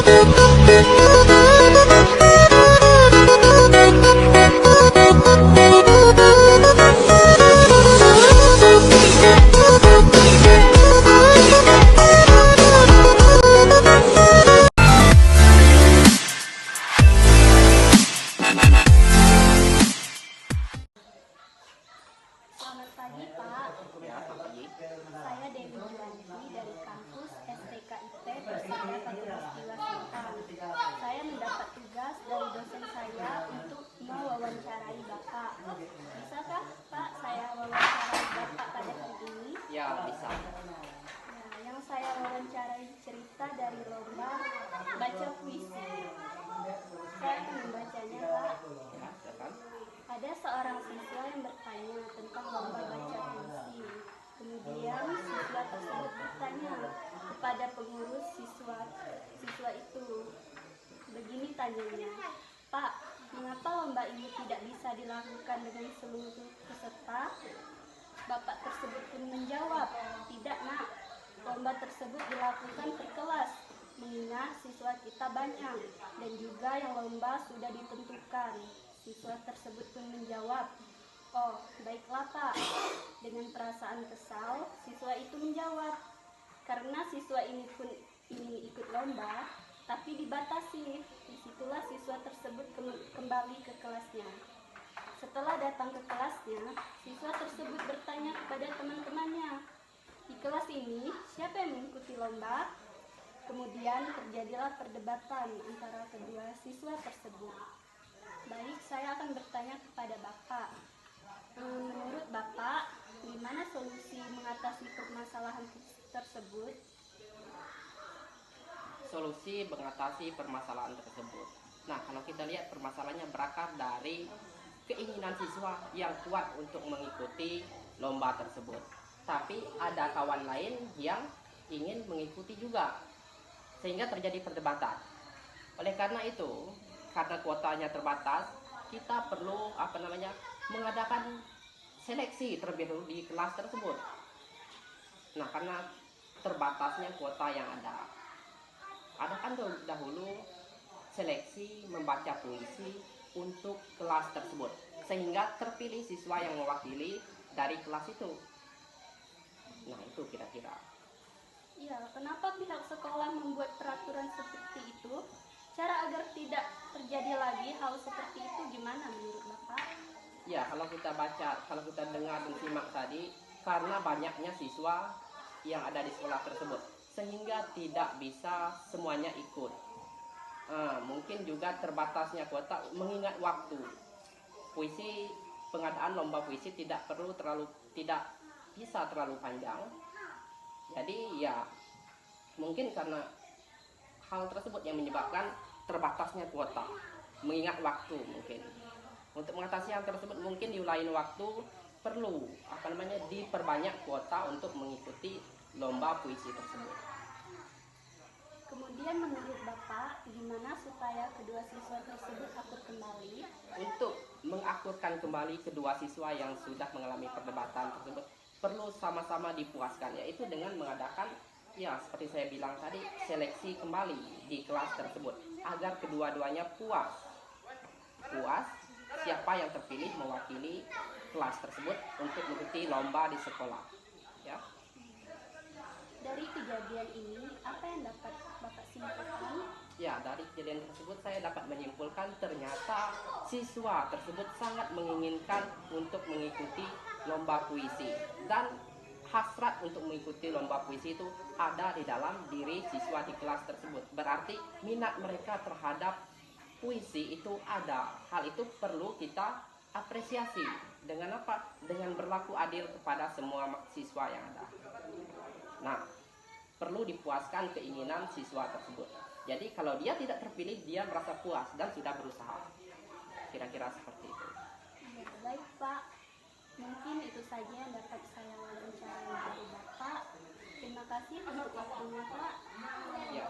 Selamat pagi, Pak. Ya, pagi. Saya Dewi Juwanti dari kampus STKIP Persada 14 Selatan. Saya mendapat tugas dari dosen saya untuk mewawancarai Bapak. Bisakah, Pak, saya wawancarai Bapak pada hari ini? Ya, bisa. Nah, yang saya wawancarai cerita dari lomba baca puisi. Saya akan membacanya, Pak. Ya, silakan. Ada seorang siswa yang bertanya tentang lomba baca puisi. Kemudian siswa tersebut bertanya kepada pengurus siswa itu. Begini tanyanya, "Pak, mengapa lomba ini tidak bisa dilakukan dengan seluruh peserta?" Bapak tersebut pun menjawab, "Tidak, Nak. Lomba tersebut dilakukan per kelas, mengingat siswa kita banyak dan juga yang lomba sudah ditentukan." Siswa tersebut pun menjawab, "Oh, baiklah, Pak." Dengan perasaan kesal, siswa itu menjawab, "Karena siswa ini pun ingin ikut lomba, tapi dibatasi." Disitulah siswa tersebut kembali ke kelasnya. Setelah datang ke kelasnya, siswa tersebut bertanya kepada teman-temannya, "Di kelas ini, siapa yang mengikuti lomba?" Kemudian terjadilah perdebatan antara kedua siswa tersebut. Baik, saya akan bertanya kepada Bapak. Menurut Bapak, gimana solusi mengatasi permasalahan tersebut? Solusi mengatasi permasalahan tersebut. Nah, kalau kita lihat permasalahannya berakar dari keinginan siswa yang kuat untuk mengikuti lomba tersebut. Tapi ada kawan lain yang ingin mengikuti juga, sehingga terjadi perdebatan. Oleh karena itu, karena kuotanya terbatas, kita perlu mengadakan seleksi terlebih dahulu di kelas tersebut. Nah, karena terbatasnya kuota yang ada, adakan dahulu seleksi membaca puisi untuk kelas tersebut, sehingga terpilih siswa yang mewakili dari kelas itu. Nah, itu kira-kira. Ya, kenapa pihak sekolah membuat peraturan seperti itu? Cara agar tidak terjadi lagi hal seperti itu gimana menurut Bapak? Ya, kalau kita dengar dan simak tadi, karena banyaknya siswa yang ada di sekolah tersebut, sehingga tidak bisa semuanya ikut. Mungkin juga terbatasnya kuota, mengingat waktu. Pengadaan lomba puisi tidak bisa terlalu panjang. Jadi ya, mungkin karena hal tersebut yang menyebabkan terbatasnya kuota, mengingat waktu. Mungkin untuk mengatasi hal tersebut, mungkin di lain waktu perlu diperbanyak kuota untuk mengikuti lomba puisi tersebut. Kemudian menurut Bapak, gimana supaya kedua siswa tersebut akur kembali? Untuk mengakurkan kembali kedua siswa yang sudah mengalami perdebatan tersebut, perlu sama-sama dipuaskan, yaitu dengan mengadakan, ya seperti saya bilang tadi, seleksi kembali di kelas tersebut, agar kedua-duanya puas siapa yang terpilih mewakili kelas tersebut untuk mengikuti lomba di sekolah. Ya. Dari kejadian ini, apa yang dapat Bapak simpulkan? Ya, dari kejadian tersebut saya dapat menyimpulkan ternyata siswa tersebut sangat menginginkan untuk mengikuti lomba puisi, dan hasrat untuk mengikuti lomba puisi itu ada di dalam diri siswa di kelas tersebut. Berarti minat mereka terhadap puisi itu ada. Hal itu perlu kita apresiasi. Dengan apa? Dengan berlaku adil kepada semua siswa yang ada. Nah, perlu dipuaskan keinginan siswa tersebut. Jadi kalau dia tidak terpilih, dia merasa puas dan sudah berusaha. Kira-kira seperti itu. Ya, baik Pak. Mungkin itu saja yang dapat saya wawancarai dari Bapak. Terima kasih untuk waktunya, Pak. Ya,